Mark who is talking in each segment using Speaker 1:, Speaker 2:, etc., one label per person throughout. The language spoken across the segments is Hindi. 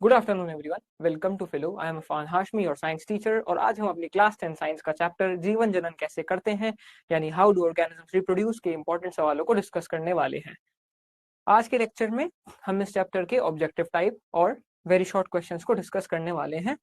Speaker 1: Good afternoon everyone, welcome to Filo. I am Afan Hashmi, your science teacher. और आज हम अपनी क्लास 10 साइंस का चैप्टर जीवन जनन कैसे करते हैं यानी हाउ डू ऑर्गेनिजम्स रिप्रोड्यूस के इंपॉर्टेंट सवालों को डिस्कस करने वाले हैं। आज के लेक्चर में हम इस चैप्टर के ऑब्जेक्टिव टाइप और वेरी शॉर्ट क्वेश्चंस को डिस्कस करने वाले हैं।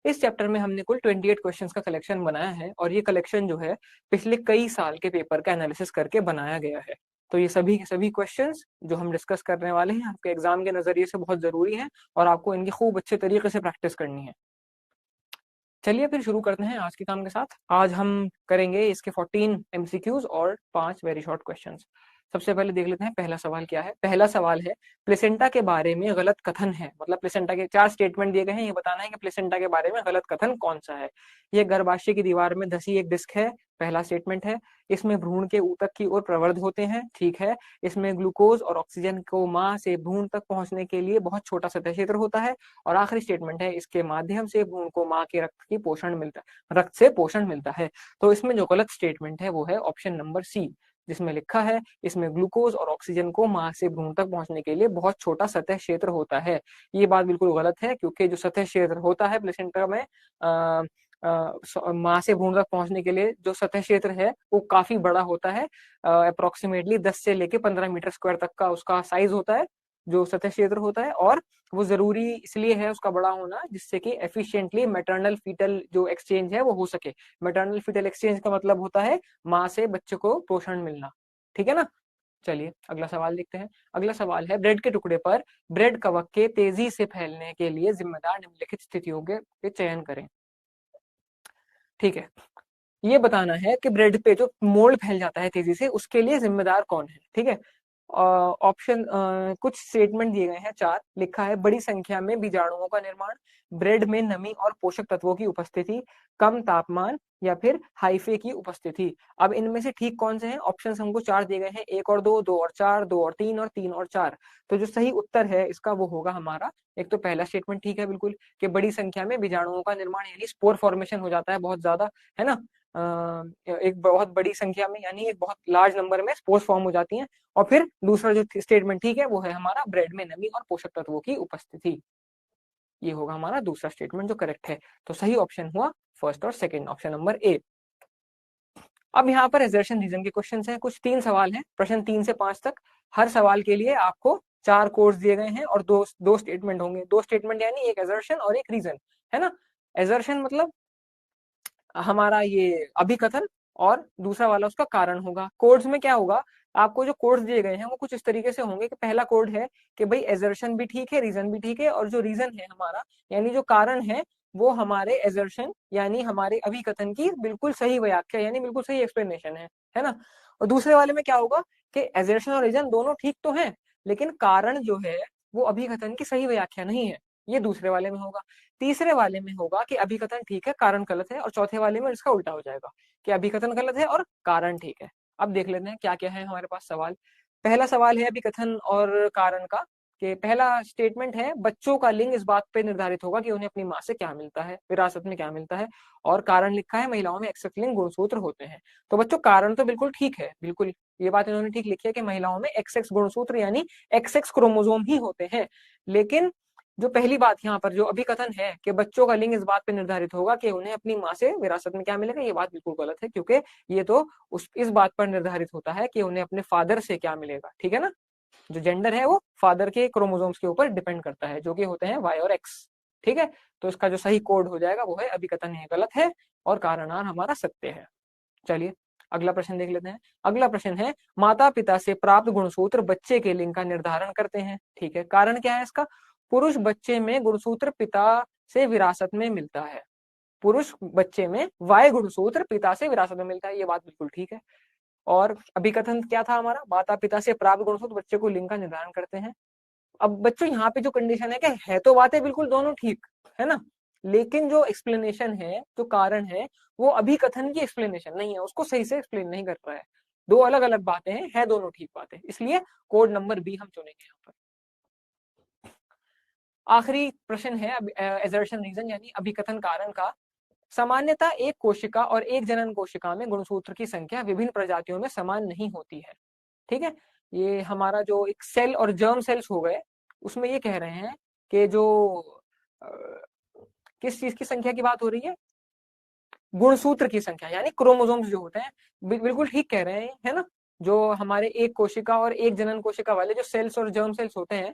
Speaker 1: इस चैप्टर में हमने कुल 28 क्वेश्चंस का कलेक्शन बनाया है और ये कलेक्शन जो है पिछले कई साल के पेपर का एनालिसिस करके बनाया गया है। तो ये सभी के सभी क्वेश्चंस जो हम डिस्कस करने वाले हैं आपके एग्जाम के नजरिए से बहुत जरूरी हैं और आपको इनकी खूब अच्छे तरीके से प्रैक्टिस करनी है। चलिए फिर शुरू करते हैं आज के काम के साथ। आज हम करेंगे इसके 14 एमसीक्यूज और 5 वेरी शॉर्ट क्वेश्चंस। सबसे पहले देख लेते हैं पहला सवाल क्या है। पहला सवाल है प्लेसेंटा के बारे में गलत कथन है, मतलब प्लेसेंटा के 4 स्टेटमेंट दिए गए हैं, ये बताना है कि प्लेसेंटा के बारे में गलत कथन कौन सा है। ये गर्भाशय की दीवार में धसी एक डिस्क है, पहला स्टेटमेंट है। इसमें भ्रूण के ऊतक की ओर प्रवृद्ध होते हैं, ठीक है। इसमें ग्लूकोज और ऑक्सीजन को मां से भ्रूण तक पहुंचने के लिए बहुत छोटा सतह क्षेत्र होता है। और आखिरी स्टेटमेंट है इसके माध्यम से भ्रूण को मां के रक्त से पोषण मिलता है। तो इसमें जो गलत स्टेटमेंट है वो है ऑप्शन नंबर सी, जिसमें लिखा है इसमें ग्लूकोज और ऑक्सीजन को मां से भ्रूण तक पहुंचने के लिए बहुत छोटा सतह क्षेत्र होता है। ये बात बिल्कुल गलत है, क्योंकि जो सतह क्षेत्र होता है प्लेसेंटा में मां से भ्रूण तक पहुंचने के लिए जो सतह क्षेत्र है वो काफी बड़ा होता है। अप्रोक्सीमेटली 10 से लेके 15 मीटर स्क्वायर तक का उसका साइज होता है, जो सतह क्षेत्र होता है। और वो जरूरी इसलिए है उसका बड़ा होना जिससे कि एफिशिएंटली मैटरनल फीटल जो एक्सचेंज है वो हो सके। मैटरनल फीटल एक्सचेंज का मतलब होता है माँ से बच्चे को पोषण मिलना, ठीक है ना। चलिए अगला सवाल देखते हैं। अगला सवाल है ब्रेड के टुकड़े पर ब्रेड कवक के तेजी से फैलने के लिए जिम्मेदार निम्नलिखित स्थितियों के चयन करें, ठीक है। ये बताना है कि ब्रेड पे जो मोल्ड फैल जाता है तेजी से उसके लिए जिम्मेदार कौन है, ठीक है। ऑप्शन कुछ स्टेटमेंट दिए गए हैं 4। लिखा है बड़ी संख्या में बीजाणुओं का निर्माण, ब्रेड में नमी और पोषक तत्वों की उपस्थिति, कम तापमान, या फिर हाइफे की उपस्थिति। अब इनमें से ठीक कौन से हैं? ऑप्शन हमको 4 दिए गए हैं, 1 और 2, 2 और 4, 2 और 3 और 3 और 4। तो जो सही उत्तर है इसका वो होगा हमारा एक तो पहला स्टेटमेंट ठीक है बिल्कुल, कि बड़ी संख्या में बीजाणुओं का निर्माण यानी स्पोर फॉर्मेशन हो जाता है बहुत ज्यादा, है ना। एक बहुत बड़ी संख्या में यानी एक बहुत लार्ज नंबर में स्पोर्स फॉर्म हो जाती हैं। और फिर दूसरा जो स्टेटमेंट ठीक है वो है हमारा ब्रेड में नमी और पोषक तत्वों की उपस्थिति। ये होगा हमारा दूसरा स्टेटमेंट जो करेक्ट है। तो सही ऑप्शन हुआ फर्स्ट और सेकंड, ऑप्शन नंबर ए। अब यहाँ पर एजर्शन रीजन के क्वेश्चन हैं, कुछ 3 सवाल हैं, प्रश्न 3 से 5 तक। हर सवाल के लिए आपको 4 कोर्स दिए गए हैं और दो स्टेटमेंट होंगे। 2 स्टेटमेंट यानी एक एजर्शन और एक रीजन, है ना। एजर्शन मतलब हमारा ये अभिकथन और दूसरा वाला उसका कारण होगा। कोड्स में क्या होगा, आपको जो कोड्स दिए गए हैं वो कुछ इस तरीके से होंगे कि पहला कोड है कि भाई एजर्शन भी ठीक है, रीजन भी ठीक है, और जो रीजन है हमारा यानी जो कारण है वो हमारे एजर्शन यानी हमारे अभिकथन की बिल्कुल सही व्याख्या यानी बिल्कुल सही एक्सप्लेनेशन है ना। और दूसरे वाले में क्या होगा कि एजर्शन और रीजन दोनों ठीक तो है लेकिन कारण जो है वो अभिकथन की सही व्याख्या नहीं है, ये दूसरे वाले में होगा। तीसरे वाले में होगा कि अभिकथन ठीक है कारण गलत है, और चौथे वाले में इसका उल्टा हो जाएगा कि अभिकथन गलत है और कारण ठीक है। अब देख लेते हैं क्या क्या है हमारे पास सवाल। पहला सवाल है अभिकथन और कारण का, कि पहला स्टेटमेंट है बच्चों का लिंग इस बात पे निर्धारित होगा कि उन्हें अपनी माँ से क्या मिलता है, विरासत में क्या मिलता है। और कारण लिखा है महिलाओं में XX लिंग गुणसूत्र होते हैं। तो बच्चों कारण तो बिल्कुल ठीक है, बिल्कुल ये बात इन्होंने ठीक लिखी है कि महिलाओं में XX गुणसूत्र यानी XX क्रोमोसोम ही होते हैं। लेकिन जो पहली बात यहाँ पर जो अभिकथन है कि बच्चों का लिंग इस बात पे निर्धारित होगा कि उन्हें अपनी माँ से विरासत में क्या मिलेगा, ये बात बिल्कुल गलत है, क्योंकि ये तो इस बात पर निर्धारित होता है कि उन्हें अपने फादर से क्या मिलेगा, ठीक है ना। जो जेंडर है वो फादर के क्रोमोसोम्स के ऊपर डिपेंड करता है जो कि होते हैं Y और X, ठीक है। तो इसका जो सही कोड हो जाएगा वो है अभिकथन है गलत है और कारणार हमारा सत्य है। चलिए अगला प्रश्न देख लेते हैं। अगला प्रश्न है माता पिता से प्राप्त गुणसूत्र बच्चे के लिंग का निर्धारण करते हैं, ठीक है। कारण क्या है इसका, पुरुष बच्चे में गुणसूत्र पिता से विरासत में मिलता है, पुरुष बच्चे में Y गुणसूत्र पिता से विरासत में मिलता है, ये बात बिल्कुल ठीक है। और अभिकथन क्या था हमारा, माता पिता से प्राप्त गुणसूत्र बच्चे को लिंग का निर्धारण करते हैं। अब बच्चों यहाँ पे जो कंडीशन है कि है तो बातें बिल्कुल दोनों ठीक है ना, लेकिन जो एक्सप्लेनेशन है जो कारण है वो अभिकथन की एक्सप्लेनेशन नहीं है, उसको सही से एक्सप्लेन नहीं कर रहा है। दो अलग अलग बातें हैं, है दोनों ठीक बातें, इसलिए कोड नंबर बी हम चुनेंगे यहाँ पर। आखिरी प्रश्न है एजर्शन रीजन यानी अभिकथन कारण का। सामान्यतः एक कोशिका और एक जनन कोशिका में गुणसूत्र की संख्या विभिन्न प्रजातियों में समान नहीं होती है, ठीक है। ये हमारा जो एक सेल और जर्म सेल्स हो गए उसमें ये कह रहे हैं कि जो किस चीज की संख्या की बात हो रही है? गुणसूत्र की संख्या, यानी क्रोमोसोम्स जो होते हैं। बिल्कुल ठीक कह रहे हैं, है ना? जो हमारे एक कोशिका और एक जनन कोशिका वाले जो सेल्स और जर्म सेल्स होते हैं,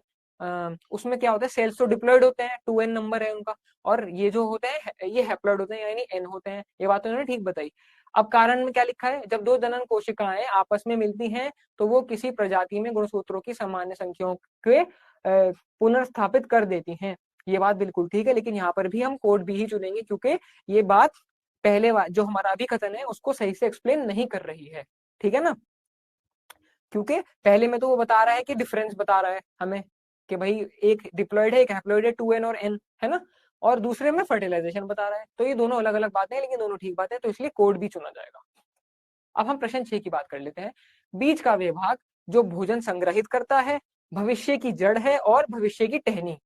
Speaker 1: उसमें क्या होता है, सेल्स तो डिप्लॉयड होते हैं, 2n नंबर है उनका, और ये जो होते हैं ये हैप्लॉयड होते हैं, यानी n होते हैं। ये बात उन्होंने ठीक बताई। अब कारण में क्या लिखा है, जब दो जनन कोशिकाएं आपस में मिलती हैं तो वो किसी प्रजाति में गुणसूत्रों की सामान्य संख्याओं के पुनर्स्थापित कर देती हैं। ये बात बिल्कुल ठीक है, लेकिन यहाँ पर भी हम कोड बी ही चुनेंगे, क्योंकि ये बात पहले जो हमारा अभिकथन है उसको सही से एक्सप्लेन नहीं कर रही है। ठीक है ना? क्योंकि पहले में तो वो बता रहा है कि डिफरेंस बता रहा है हमें कि भाई एक डिप्लॉयड है, एक हैप्लॉयड है, 2n और n, है ना? और दूसरे में फर्टिलाइजेशन बता रहा है। तो ये दोनों अलग अलग बातें हैं, लेकिन दोनों ठीक बातें हैं, तो इसलिए कोड भी चुना जाएगा। अब हम प्रश्न 6 की बात कर लेते हैं। बीज का वे भाग जो भोजन संग्रहित करता है, भविष्य की जड़ है और भविष्य की टहनी।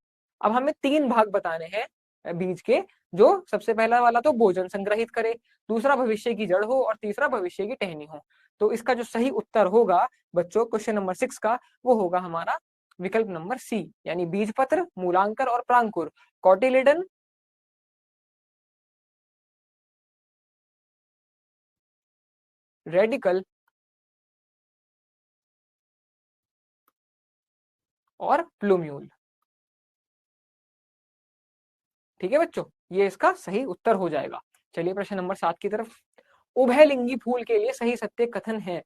Speaker 1: अब हमें 3 भाग बताने हैं बीज के, जो सबसे पहला वाला तो भोजन संग्रहित करे, दूसरा भविष्य की जड़ हो और तीसरा भविष्य की टहनी हो। तो इसका जो सही उत्तर होगा बच्चों क्वेश्चन नंबर 6 का, वो होगा हमारा विकल्प नंबर सी, यानी बीजपत्र, मूलांकर और प्रांकुर, कॉटिलिडन, रेडिकल और प्लूम्यूल। ठीक है बच्चों, ये इसका सही उत्तर हो जाएगा। चलिए प्रश्न नंबर 7 की तरफ। उभयलिंगी फूल के लिए सही सत्य कथन है।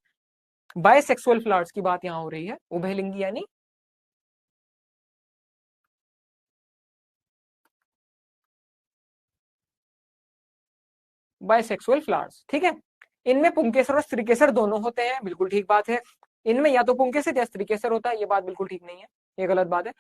Speaker 1: बायसेक्सुअल फ्लावर्स की बात यहां हो रही है। उभयलिंगी यानी बायसेक्सुअल फ्लावर्स, ठीक है। इनमें पुंकेसर और स्त्रीकेसर दोनों होते हैं, बिल्कुल ठीक बात है। इनमें या तो पुंकेसर या स्त्रीकेसर होता है, ये बात बिल्कुल ठीक नहीं है, ये गलत बात है।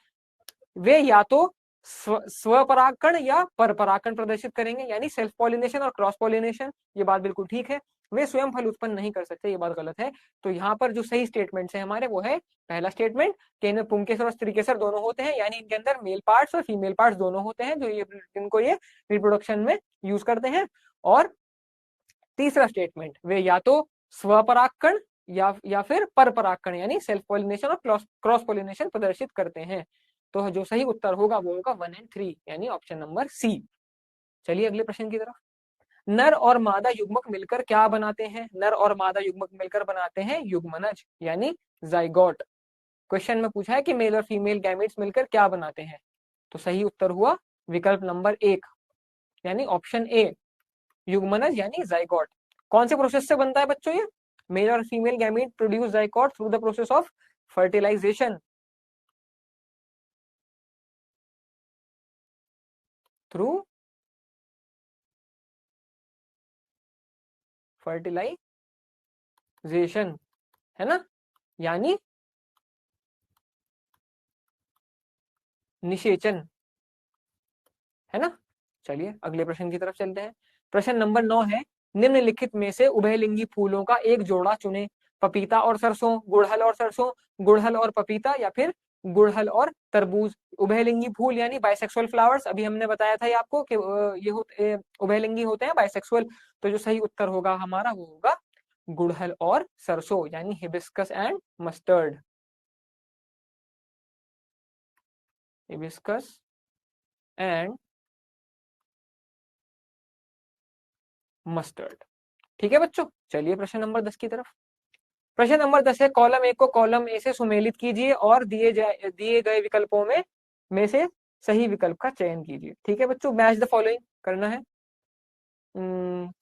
Speaker 1: वे या तो स्वपरागकण या परपरागकण प्रदर्शित करेंगे, यानी सेल्फ पॉलिनेशन और क्रॉस पॉलिनेशन, ये बात बिल्कुल ठीक है। वे स्वयं फल उत्पन्न नहीं कर सकते, ये बात गलत है। तो यहाँ पर जो सही स्टेटमेंट है हमारे, वो है पहला स्टेटमेंट कि इनमें पुंकेसर और स्त्रीकेसर दोनों होते हैं, यानी इनके अंदर मेल पार्ट्स और फीमेल पार्ट्स दोनों होते हैं, जो ये इनको ये रिप्रोडक्शन में यूज करते हैं। और तीसरा स्टेटमेंट, वे या तो स्वपरागकण या फिर परपरागकण यानी सेल्फ पॉलिनेशन और क्रॉस पॉलिनेशन प्रदर्शित करते हैं। तो जो सही उत्तर होगा वो होगा 1 और 3, यानी ऑप्शन नंबर सी। चलिए अगले प्रश्न की तरफ। नर और मादा युग्मक मिलकर क्या बनाते हैं? नर और मादा युग्मक मिलकर बनाते हैं युग्मनज, यानी जाइगोट। क्वेश्चन में पूछा है कि मेल और फीमेल गैमेट्स मिलकर क्या बनाते हैं, तो सही उत्तर हुआ विकल्प नंबर 1, यानी ऑप्शन ए, युग्मनज यानी जाइगोट। कौन से प्रोसेस से बनता है बच्चों ये? मेल और female gamete produce zygote through the process of fertilisation, through fertilisation, है ना, यानी निषेचन, है ना। चलिए अगले प्रश्न की तरफ चलते हैं। प्रश्न नंबर 9 है, निम्नलिखित में से उभयलिंगी फूलों का एक जोड़ा चुने। पपीता और सरसों, गुड़हल और सरसों, गुड़हल और पपीता, या फिर गुड़हल और तरबूज। उभयलिंगी फूल यानी बाइसेक्सुअल फ्लावर्स, अभी हमने बताया था ये आपको कि ये उभयलिंगी होते हैं, बाइसेक्सुअल। तो जो सही उत्तर होगा हमारा वो होगा गुड़हल और सरसों, यानी hibiscus and mustard, hibiscus and mustard. ठीक है बच्चों, चलिए प्रश्न नंबर 10 की तरफ। प्रश्न नंबर 10 है, कॉलम ए को कॉलम ए से सुमेलित कीजिए और दिए गए विकल्पों में से सही विकल्प का चयन कीजिए। ठीक है बच्चों, मैच द फॉलोइंग करना है।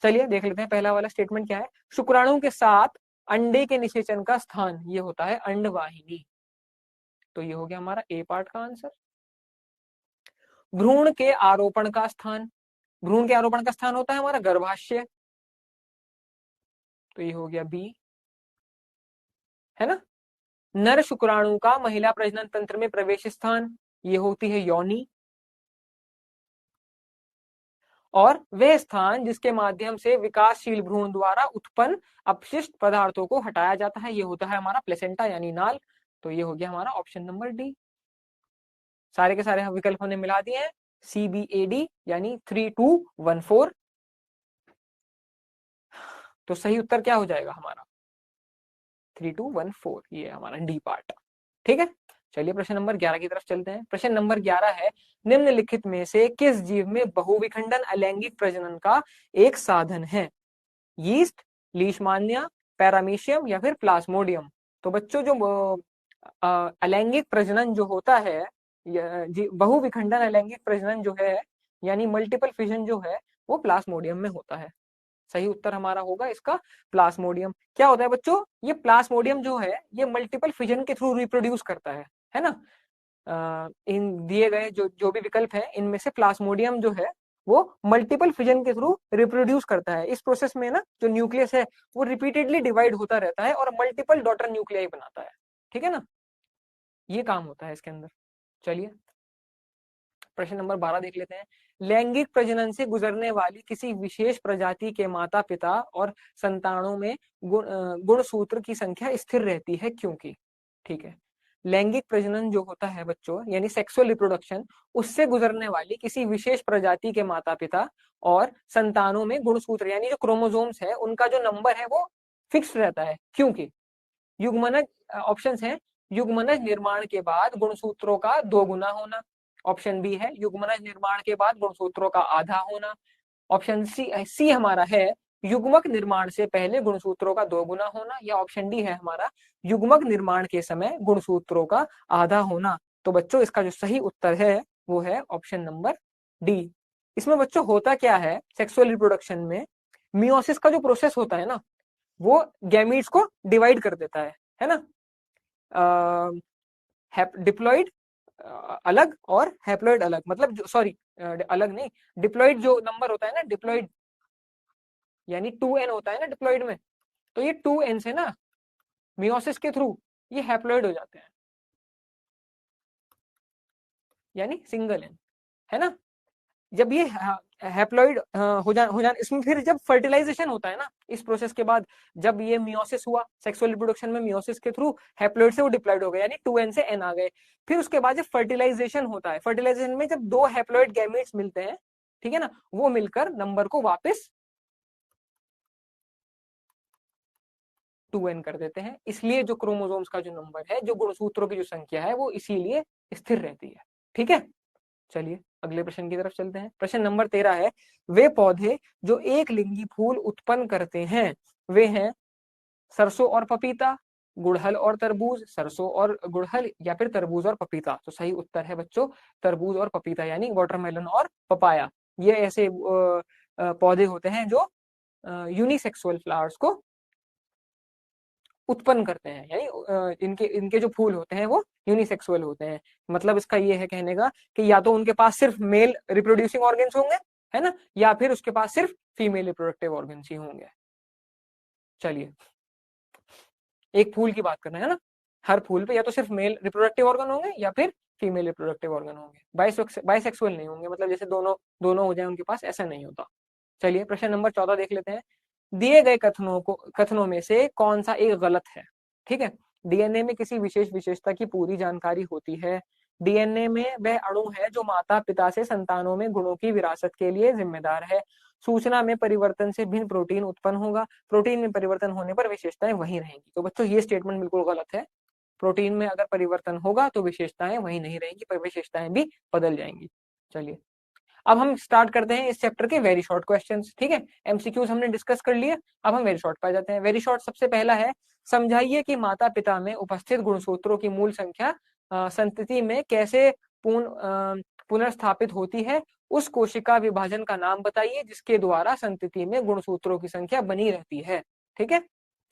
Speaker 1: चलिए देख लेते हैं पहला वाला स्टेटमेंट क्या है। शुक्राणु के साथ अंडे के निषेचन का स्थान ये होता है अंडवाहिनी, तो ये हो गया हमारा ए पार्ट का आंसर। भ्रूण के आरोपण का स्थान, भ्रूण के आरोपण का स्थान होता है हमारा गर्भाशय, तो ये हो गया बी, है ना। नर शुक्राणु का महिला प्रजनन तंत्र में प्रवेश स्थान ये होती है योनि, और वह स्थान जिसके माध्यम से विकासशील भ्रूण द्वारा उत्पन्न अपशिष्ट पदार्थों को हटाया जाता है ये होता है हमारा प्लेसेंटा यानी नाल, तो ये हो गया हमारा ऑप्शन नंबर डी। सारे के सारे विकल्प हमने मिला दिए हैं, CBAD यानी 3214। तो सही उत्तर क्या हो जाएगा हमारा 3214, ये हमारा डी पार्ट। ठीक है, चलिए प्रश्न नंबर 11 की तरफ चलते हैं। प्रश्न नंबर 11 है, निम्नलिखित में से किस जीव में बहुविखंडन अलैंगिक प्रजनन का एक साधन है? यीस्ट, लीशमानिया, पैरामीशियम या फिर प्लाज्मोडियम। तो बच्चों जो अलैंगिक प्रजनन जो होता है, बहुविखंडन अलैंगिक प्रजनन जो है यानी मल्टीपल फिजन जो है वो प्लाज्मोडियम में होता है। सही उत्तर हमारा होगा इसका प्लाज्मोडियम। क्या होता है बच्चों, ये प्लाज्मोडियम जो है ये मल्टीपल फिजन के थ्रू रिप्रोड्यूस करता है ना। इन दिए गए जो जो भी विकल्प है इनमें से प्लाज्मोडियम जो है वो मल्टीपल फिजन के थ्रू रिप्रोड्यूस करता है। इस प्रोसेस में ना जो न्यूक्लियस है वो रिपीटेडली डिवाइड होता रहता है और मल्टीपल डॉटर न्यूक्लियाई बनाता है, ठीक है ना, ये काम होता है इसके अंदर। चलिए प्रश्न नंबर 12 देख लेते हैं। लैंगिक प्रजनन से गुजरने वाली किसी विशेष प्रजाति के माता पिता और संतानों में गुणसूत्र की संख्या स्थिर रहती है क्योंकि, ठीक है, लैंगिक प्रजनन जो होता है बच्चों यानी सेक्सुअल रिप्रोडक्शन, उससे गुजरने वाली किसी विशेष प्रजाति के माता पिता और संतानों में गुणसूत्र यानी जो क्रोमोसोम्स है उनका जो नंबर है वो फिक्स रहता है क्योंकि युग्मनज, ऑप्शंस हैं, युग्मनज निर्माण के बाद गुणसूत्रों का 2 गुना होना। ऑप्शन बी है युग्मनज निर्माण के बाद गुणसूत्रों का आधा होना। ऑप्शन सी हमारा है युग्मक निर्माण से पहले गुणसूत्रों का 2 गुना होना, या ऑप्शन डी है हमारा युग्मक निर्माण के समय गुणसूत्रों का आधा होना। तो बच्चों इसका जो सही उत्तर है वो है ऑप्शन नंबर डी। इसमें बच्चों होता क्या है, सेक्सुअल रिप्रोडक्शन में मियोसिस का जो प्रोसेस होता है ना वो गैमीट्स को डिवाइड कर देता है ना। डिप्लॉइड अलग और हैप्लॉइड अलग, मतलब सॉरी अलग नहीं, डिप्लॉइड जो नंबर होता है ना, डिप्लॉइड यानी 2n होता है ना डिप्लॉइड में, तो ये 2n से ना मियोसिस के थ्रू ये हैप्लॉइड हो जाते हैं यानी सिंगल एन, है ना। जब ये हैप्लॉइड हो जान इसमें फिर जब फर्टिलाइजेशन होता है ना इस प्रोसेस के बाद, जब ये मियोसिस हुआ सेक्सुअल रिप्रोडक्शन में, मियोसिस के थ्रू हैप्लॉइड से वो डिप्लॉइड हो गए यानी 2n से n आ गए। फिर उसके बाद जब फर्टिलाइजेशन होता है, फर्टिलाइजेशन में जब 2 हैप्लॉइड गैमेट्स मिलते हैं, ठीक है ना, वो मिलकर नंबर को वापस 2n कर देते हैं। इसलिए जो क्रोमोसोम्स का जो नंबर है, जो गुणसूत्रों की जो संख्या है वो इसीलिए स्थिर रहती है, ठीक है। चलिए अगले प्रश्न की तरफ चलते हैं। प्रश्न नंबर 13 है, वे पौधे जो एक लिंगी फूल उत्पन्न करते हैं वे हैं सरसों और पपीता, गुड़हल और तरबूज, सरसों और गुड़हल या फिर तरबूज और पपीता। तो सही उत्तर है बच्चों तरबूज और पपीता यानी वाटरमेलन और पपाया। ये ऐसे पौधे होते हैं जो यूनिसेक्सुअल फ्लावर्स को उत्पन्न करते हैं, यानी इनके इनके जो फूल होते हैं वो यूनिसेक्सुअल होते हैं। मतलब इसका ये है कहने का कि या तो उनके पास सिर्फ मेल रिप्रोड्यूसिंग ऑर्गन्स होंगे, है ना, या फिर उसके पास सिर्फ फीमेल रिप्रोडक्टिव ऑर्गन्स ही होंगे। चलिए एक फूल की बात कर रहे हैं ना, हर फूल पे या तो सिर्फ मेल रिप्रोडक्टिव ऑर्गन होंगे या फिर फीमेल रिप्रोडक्टिव ऑर्गन होंगे, बाइसेक्सुअल नहीं होंगे, मतलब जैसे दोनों दोनों हो जाए उनके पास, ऐसा नहीं होता। चलिए प्रश्न नंबर 14 देख लेते हैं। दिए गए कथनों में से कौन सा एक गलत है, ठीक है। डीएनए में किसी विशेष विशेषता की पूरी जानकारी होती है। डीएनए में वह अणु है जो माता पिता से संतानों में गुणों की विरासत के लिए जिम्मेदार है। सूचना में परिवर्तन से भिन्न प्रोटीन उत्पन्न होगा, प्रोटीन में परिवर्तन होने पर विशेषताएं वही रहेंगी। तो बच्चों ये स्टेटमेंट बिल्कुल गलत है। प्रोटीन में अगर परिवर्तन होगा तो विशेषताएं वही नहीं रहेंगी, पर विशेषताएं भी बदल जाएंगी। चलिए अब हम स्टार्ट करते हैं इस चैप्टर के वेरी शॉर्ट क्वेश्चंस, ठीक है। एमसीक्यूज हमने डिस्कस कर लिए, अब हम वेरी शॉर्ट पर जाते हैं। वेरी शॉर्ट सबसे पहला है, समझाइए कि माता पिता में उपस्थित गुणसूत्रों की मूल संख्या संतति में कैसे पुनर्स्थापित होती है। उस कोशिका विभाजन का नाम बताइए जिसके द्वारा संतति में गुणसूत्रों की संख्या बनी रहती है, ठीक है।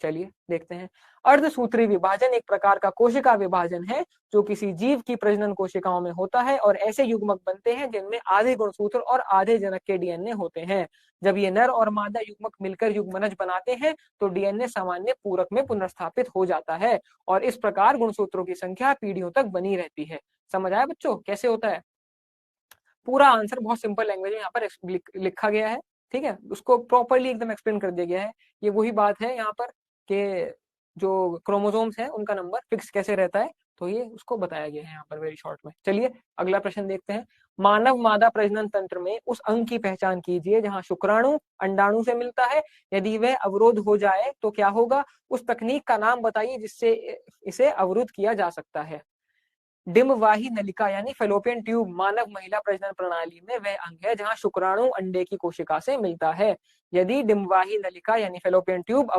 Speaker 1: चलिए देखते हैं। अर्धसूत्री विभाजन एक प्रकार का कोशिका विभाजन है जो किसी जीव की प्रजनन कोशिकाओं में होता है और ऐसे युग्मक बनते हैं जिनमें आधे गुणसूत्र और आधे जनक के डीएनए होते हैं। जब ये नर और मादा युग्मक मिलकर युग्मनज बनाते हैं तो डीएनए सामान्य पूरक में पुनर्स्थापित हो जाता है और इस प्रकार गुणसूत्रों की संख्या पीढ़ियों तक बनी रहती है। समझ आया बच्चों कैसे होता है? पूरा आंसर बहुत सिंपल लैंग्वेज में यहाँ पर लिखा गया है, ठीक है, उसको प्रॉपरली एकदम एक्सप्लेन कर दिया गया है। ये वही बात है यहाँ पर कि जो क्रोमोसोम्स हैं उनका नंबर फिक्स कैसे रहता है, तो ये उसको बताया गया है यहाँ पर वेरी शॉर्ट में। चलिए अगला प्रश्न देखते हैं। मानव मादा प्रजनन तंत्र में उस अंग की पहचान कीजिए जहां शुक्राणु अंडाणु से मिलता है। यदि वह अवरोध हो जाए तो क्या होगा? उस तकनीक का नाम बताइए जिससे इसे अवरुद्ध किया जा सकता है। डिम्बवाही नलिका यानी फेलोपियन ट्यूब मानव महिला प्रजनन प्रणाली में वह अंग है जहां शुक्राणु अंडे की कोशिका से मिलता है। यदि डिम्बवाही नलिका यानी फेलोपियन ट्यूब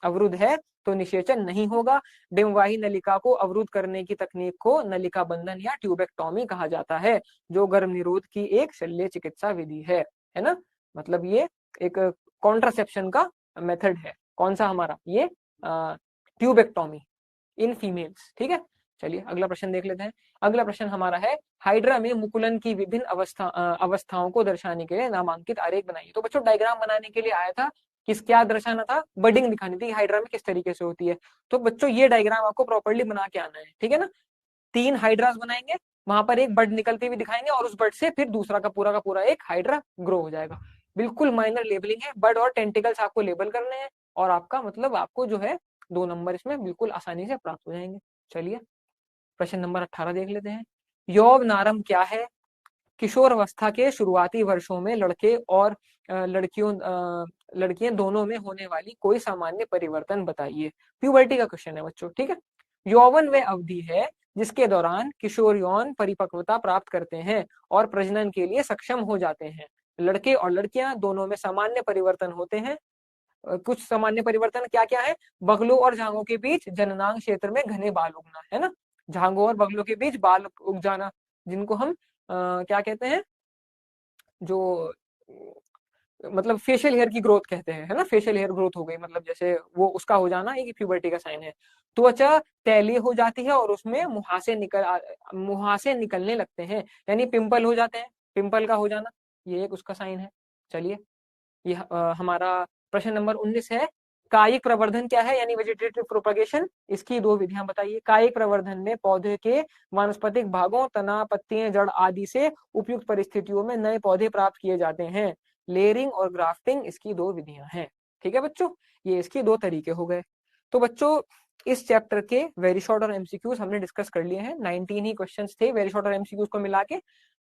Speaker 1: अवरुद्ध है तो निषेचन नहीं होगा। डिम्बवाही नलिका को अवरुद्ध करने की तकनीक को नलिका बंधन या ट्यूबेक्टोमी कहा जाता है, जो गर्भ निरोध की एक शल्य चिकित्सा विधि है ना। मतलब ये एक कॉन्ट्रासेप्शन का मेथड है। कौन सा हमारा ये ट्यूबेक्टोमी इन फीमेल्स। ठीक है, चलिए अगला प्रश्न देख लेते हैं। अगला प्रश्न हमारा है हाइड्रा में मुकुलन की विभिन्न अवस्थाओं को दर्शाने के लिए नामांकित आरेख बनाइए। तो बच्चों डायग्राम बनाने के लिए आया था, क्या दर्शाना था, बडिंग दिखानी थी हाइड्रा में किस तरीके से होती है। तो बच्चों ये डायग्राम आपको प्रॉपर्ली बना के आना है, ठीक है ना। 3 हाइड्रास बनाएंगे, वहां पर एक बड निकलती हुई दिखाएंगे और उस बड से फिर दूसरा का पूरा एक हाइड्रा ग्रो हो जाएगा। बिल्कुल माइनर लेबलिंग है, बड और टेंटिकल्स आपको लेबल करने हैं और आपका मतलब आपको जो है 2 नंबर इसमें बिल्कुल आसानी से प्राप्त हो जाएंगे। चलिए प्रश्न नंबर 18 देख लेते हैं। यौवनारंभ क्या है? किशोर अवस्था के शुरुआती वर्षों में लड़के और लड़कियां दोनों में होने वाली कोई सामान्य परिवर्तन बताइए। प्यूबर्टी का क्वेश्चन है बच्चों, ठीक है। यौवन वह अवधि है जिसके दौरान किशोर यौन परिपक्वता प्राप्त करते हैं और प्रजनन के लिए सक्षम हो जाते हैं। लड़के और लड़कियां दोनों में सामान्य परिवर्तन होते हैं। कुछ सामान्य परिवर्तन क्या क्या है? बगलों और जांघों के बीच जननांग क्षेत्र में घने बाल उगना, है ना। जांघों और बगलों के बीच बाल उग जाना, जिनको हम क्या कहते हैं, जो मतलब फेशियल हेयर की ग्रोथ कहते हैं, है ना। फेशियल हेयर ग्रोथ हो गई, मतलब जैसे वो उसका हो जाना, ये प्यूबर्टी का साइन है। त्वचा तैलीय हो जाती है और उसमें मुहासे निकलने लगते हैं, यानी पिंपल हो जाते हैं, पिंपल का हो जाना, ये एक उसका साइन है। चलिए ये हमारा प्रश्न नंबर 19 है। कायिक प्रवर्धन क्या है, यानी वेजिटेटिव प्रोपगेशन। इसकी 2 विधियां बताइए। कायिक प्रवर्धन में पौधे के वानस्पतिक भागों, तना, पत्तियां, जड़ आदि से उपयुक्त परिस्थितियों में नए पौधे प्राप्त किए जाते हैं। लेयरिंग और ग्राफ्टिंग इसकी 2 विधियां हैं। ठीक है बच्चों, ये इसके 2 तरीके हो गए। तो बच्चों इस चैप्टर के वेरी शॉर्ट और एमसीक्यूज हमने डिस्कस कर लिए हैं। 19 ही क्वेश्चंस थे वेरी शॉर्ट और एमसीक्यूज को मिला के।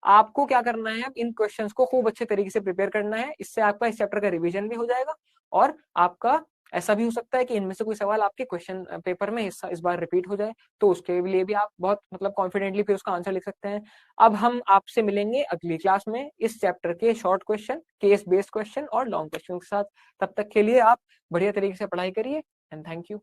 Speaker 1: आपको क्या करना है, अब इन क्वेश्चंस को खूब अच्छे तरीके से प्रिपेयर करना है। इससे आपका इस चैप्टर का रिवीजन भी हो जाएगा और आपका ऐसा भी हो सकता है कि इनमें से कोई सवाल आपके क्वेश्चन पेपर में इस बार रिपीट हो जाए, तो उसके लिए भी आप बहुत मतलब कॉन्फिडेंटली फिर उसका आंसर लिख सकते हैं। अब हम आपसे मिलेंगे अगली क्लास में इस चैप्टर के short question, case based question और लॉन्ग क्वेश्चन के साथ। तब तक के लिए आप बढ़िया तरीके से पढ़ाई करिए एंड थैंक यू।